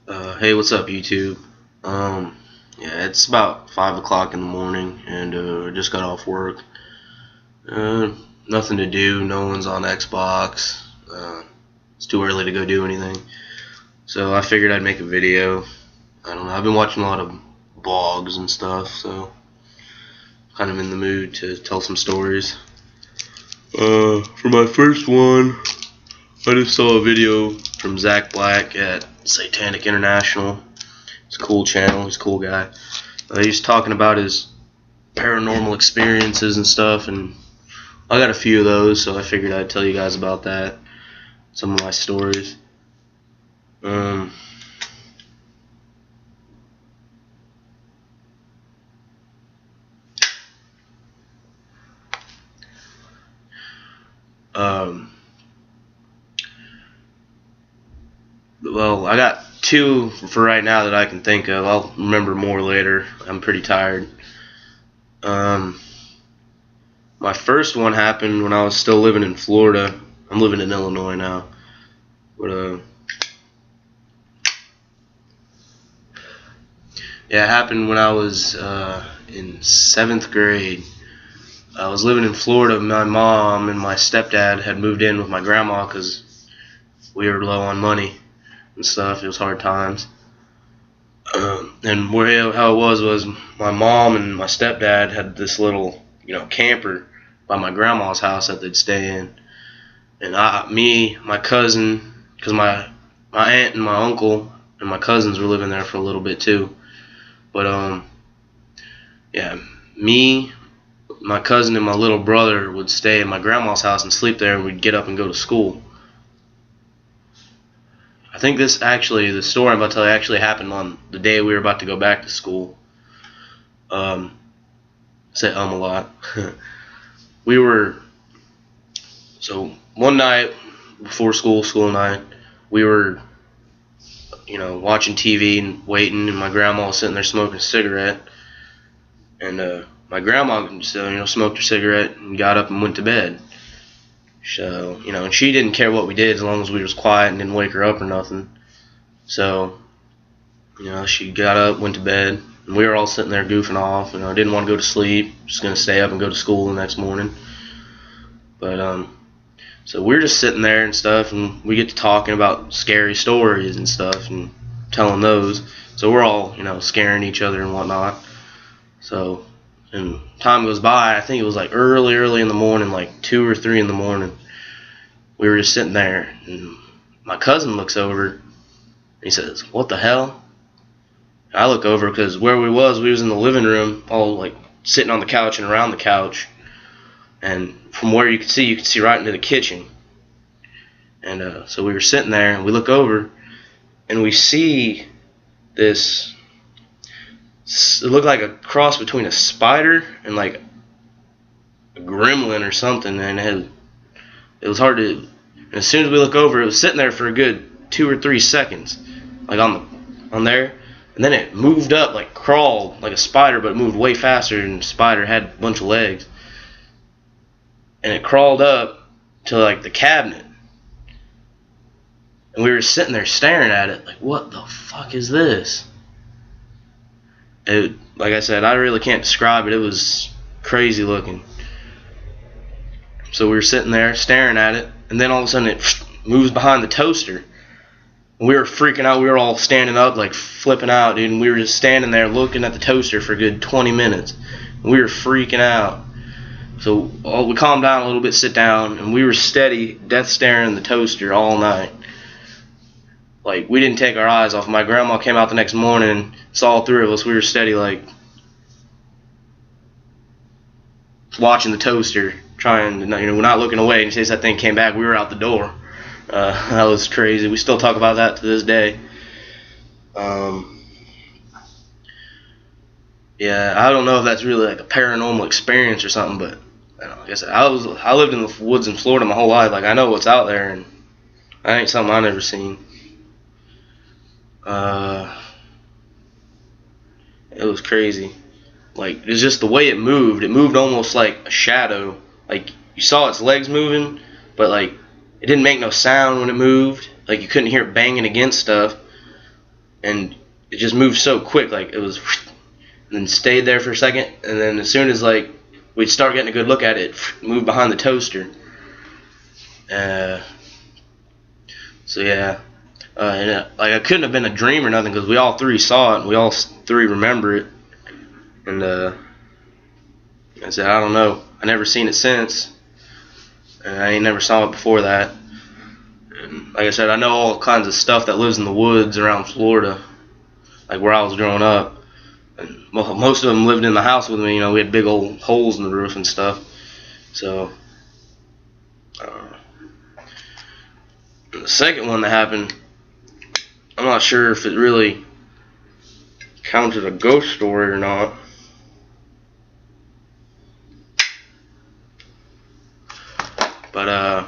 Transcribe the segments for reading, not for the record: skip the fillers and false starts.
Hey, what's up, YouTube? Yeah, it's about 5 o'clock in the morning, and I just got off work. Uh, Nothing to do. No one's on Xbox. It's too early to go do anything. So I figured I'd make a video. I don't know. I've been watching a lot of blogs and stuff, so kind of in the mood to tell some stories. For my first one, I just saw a video from Zach Black at Satanic International. It's a cool channel. He's a cool guy. He's talking about his paranormal experiences and stuff, and I got a few of those, so I figured I'd tell you guys about that. Some of my stories. Um, well, I got two for right now that I can think of. I'll remember more later. I'm pretty tired. My first one happened when I was still living in Florida. I'm living in Illinois now. But yeah, it happened when I was in 7th grade. I was living in Florida. My mom and my stepdad had moved in with my grandma because we were low on money and stuff. It was hard times. And how it was my mom and my stepdad had this little, camper by my grandma's house that they'd stay in. And my cousin, because my aunt and my uncle and my cousins were living there for a little bit too. But yeah, me, my cousin, and my little brother would stay at my grandma's house and sleep there, and we'd get up and go to school. I think the story I'm about to tell you actually happened on the day we were about to go back to school. I say a lot. So one night before school night, we were, watching TV and waiting, and my grandma was sitting there smoking a cigarette. And my grandma, smoked her cigarette and got up and went to bed. So, and she didn't care what we did as long as we was quiet and didn't wake her up or nothing. So, she got up, went to bed, and we were all sitting there goofing off. Didn't want to go to sleep, just gonna stay up and go to school the next morning. But so we're just sitting there and stuff, and we get to talking about scary stories and stuff and telling those. So we're all, scaring each other and whatnot. So, and time goes by. I think it was like early in the morning, like 2 or 3 in the morning. We were just sitting there, and my cousin looks over, and he says, "What the hell?" I look over because where we was in the living room, all like sitting on the couch and around the couch. And from where you could see right into the kitchen. And so we were sitting there, and we look over, and we see this. It looked like a cross between a spider and like a gremlin or something. And it was hard to. And as soon as we look over, it was sitting there for a good 2 or 3 seconds, like on there. And then it moved up, like crawled like a spider, but it moved way faster than a spider. Had a bunch of legs. And it crawled up to like the cabinet. And we were sitting there staring at it like, what the fuck is this? Like I said, I really can't describe it. It was crazy looking. So we were sitting there staring at it, and then all of a sudden it moves behind the toaster. And we were freaking out. We were all standing up like flipping out, dude. And we were just standing there looking at the toaster for a good 20 minutes. And we were freaking out. So we calmed down a little bit, sit down, and we were steady, death staring the toaster all night. Like, we didn't take our eyes off. My grandma came out the next morning, saw all 3 of us. We were steady, like, watching the toaster, trying to, we're not looking away. In case that thing came back, we were out the door. That was crazy. We still talk about that to this day. Yeah, I don't know if that's really like a paranormal experience or something, but like I said, I lived in the woods in Florida my whole life. Like, I know what's out there, and that ain't something I never seen. It was crazy. Like, it's just the way it moved. It moved almost like a shadow. Like, you saw its legs moving, but like it didn't make no sound when it moved. Like, you couldn't hear it banging against stuff. and it just moved so quick, like it was, and then stayed there for a second, and then as soon as like we'd start getting a good look at it, moved behind the toaster. So yeah, and like it couldn't have been a dream or nothing because we all three saw it and we all three remember it. And I said, I don't know, I never seen it since, and I ain't never saw it before that. And like I said, I know all kinds of stuff that lives in the woods around Florida, like where I was growing up. And most of them lived in the house with me. You know, we had big old holes in the roof and stuff. So the second one that happened, I'm not sure if it really counted a ghost story or not. But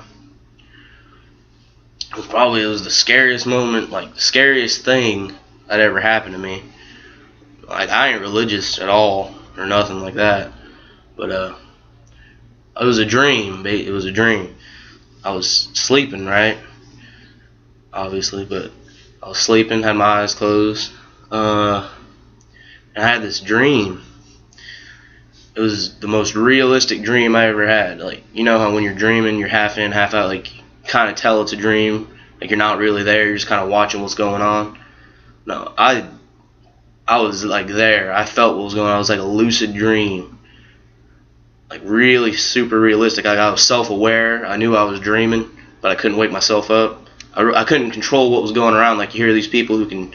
it was the scariest moment, like the scariest thing that ever happened to me. Like I ain't religious at all or nothing like that, but it was a dream. It was a dream. I was sleeping, right? Obviously, but I was sleeping, had my eyes closed, and I had this dream. It was the most realistic dream I ever had. Like, you know how when you're dreaming, you're half in, half out, like you kind of tell it's a dream, like you're not really there, you're just kind of watching what's going on. No, I was like there. I felt what was going on. It was like a lucid dream, like really super realistic. Like I was self-aware. I knew I was dreaming, but I couldn't wake myself up. I couldn't control what was going around. Like you hear these people who can,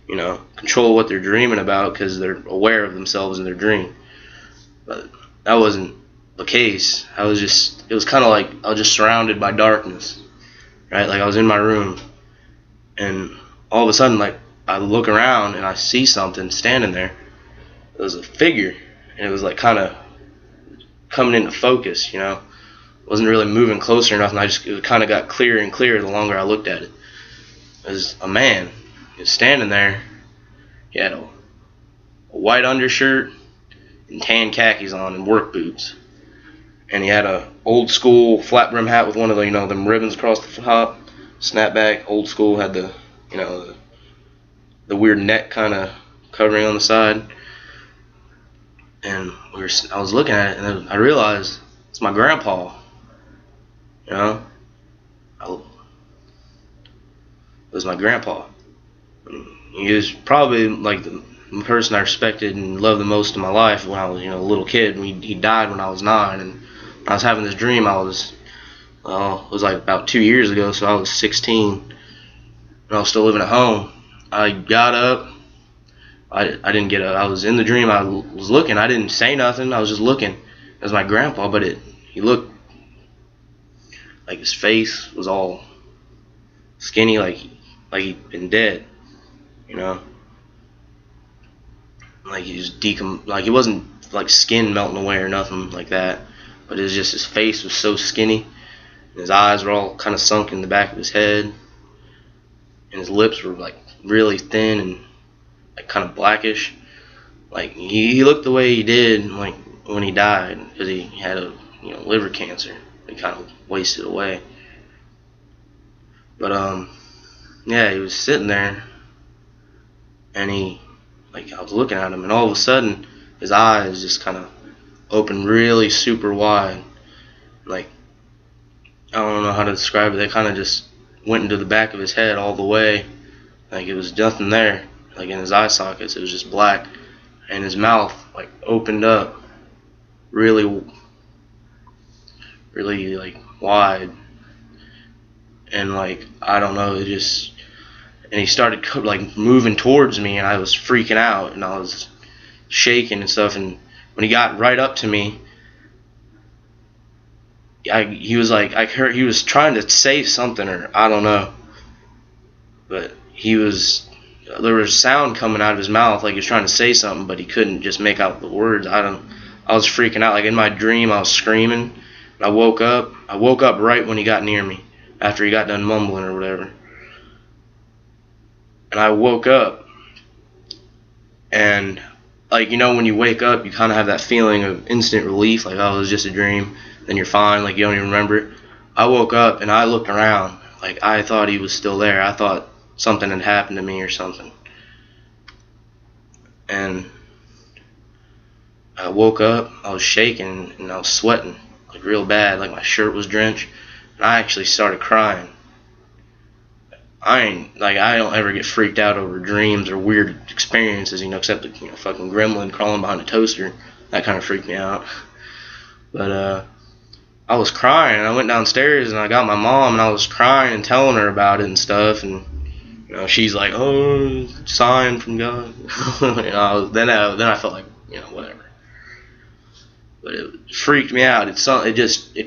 you know, control what they're dreaming about because they're aware of themselves in their dream. But that wasn't the case. It was kind of like I was just surrounded by darkness, right? Like I was in my room, and all of a sudden, like I look around and I see something standing there. It was a figure, and it was like kind of coming into focus, you know. It wasn't really moving closer or nothing. It kind of got clearer and clearer the longer I looked at it. It was a man. He was standing there. He had a white undershirt and tan khakis on and work boots, and he had a old school flat brim hat with one of the, you know, them ribbons across the top, snapback, old school, had the, you know, the weird neck kind of covering on the side. And I was looking at it, and then I realized it's my grandpa. You know, it was my grandpa. He was probably like the person I respected and loved the most in my life when I was, you know, a little kid. He died when I was 9, and when I was having this dream, it was like about 2 years ago, so I was 16, and I was still living at home. I got up. I didn't get up. I was in the dream. I was looking. I didn't say nothing. I was just looking. It was my grandpa, but he looked like his face was all skinny, like he'd been dead, you know. Like he was like he wasn't like skin melting away or nothing like that, but it was just his face was so skinny, and his eyes were all kind of sunk in the back of his head, and his lips were like really thin and like kind of blackish. Like he looked the way he did like when he died, because he had a, you know, liver cancer. He kind of wasted away. But yeah, he was sitting there, and I was looking at him, and all of a sudden his eyes just kind of opened really super wide. Like, I don't know how to describe it. They kind of just went into the back of his head all the way. Like it was nothing there. Like in his eye sockets, it was just black, and his mouth like opened up really like wide, and like I don't know, and he started like moving towards me, and I was freaking out, and I was shaking and stuff. And when he got right up to me, he was like, I heard he was trying to say something, or I don't know, but there was sound coming out of his mouth like he was trying to say something, but he couldn't just make out the words. I was freaking out. Like in my dream, I was screaming. And I woke up right when he got near me, after he got done mumbling or whatever. And I woke up, and like, you know, when you wake up, you kind of have that feeling of instant relief, like, oh, it was just a dream. Then you're fine, like you don't even remember it. I woke up and I looked around, like I thought he was still there. I thought something had happened to me or something. And I woke up, I was shaking, and I was sweating, like real bad, like my shirt was drenched, and I actually started crying. I don't ever get freaked out over dreams or weird experiences, except the fucking gremlin crawling behind a toaster. That kind of freaked me out. But I was crying, and I went downstairs and I got my mom, and I was crying and telling her about it and stuff, and she's like, "Oh, sign from God." Then I felt like, whatever. But it freaked me out. It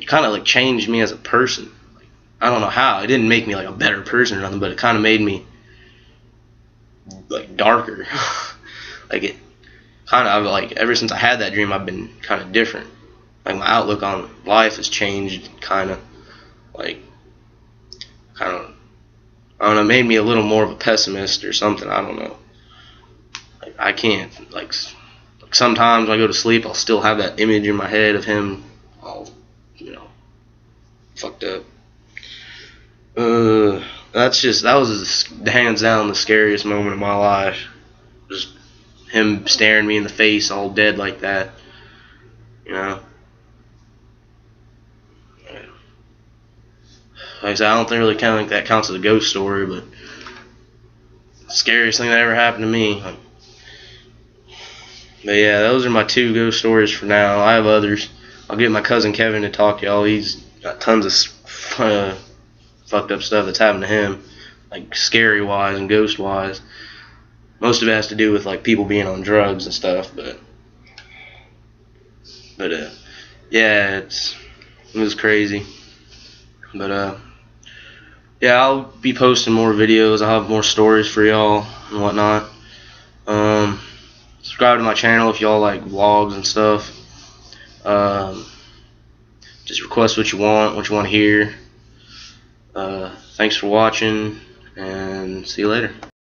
kind of like changed me as a person. Like, I don't know how. It didn't make me like a better person or nothing, but it kind of made me like darker. Like it kind of like ever since I had that dream, I've been kind of different. Like my outlook on life has changed. Kind of I don't know. Made me a little more of a pessimist or something. I don't know. Like I can't like. Sometimes when I go to sleep, I'll still have that image in my head of him all, fucked up. That was hands down the scariest moment of my life. Just him staring me in the face, all dead like that. Like I said, I don't think really think that counts as a ghost story, but the scariest thing that ever happened to me. But yeah, those are my 2 ghost stories for now. I have others. I'll get my cousin Kevin to talk to y'all. He's got tons of fucked up stuff that's happened to him, like scary wise and ghost wise. Most of it has to do with like people being on drugs and stuff. But yeah, it was crazy. But yeah, I'll be posting more videos. I'll have more stories for y'all and whatnot. Subscribe to my channel if y'all like vlogs and stuff. Just request what you want to hear. Thanks for watching, and see you later.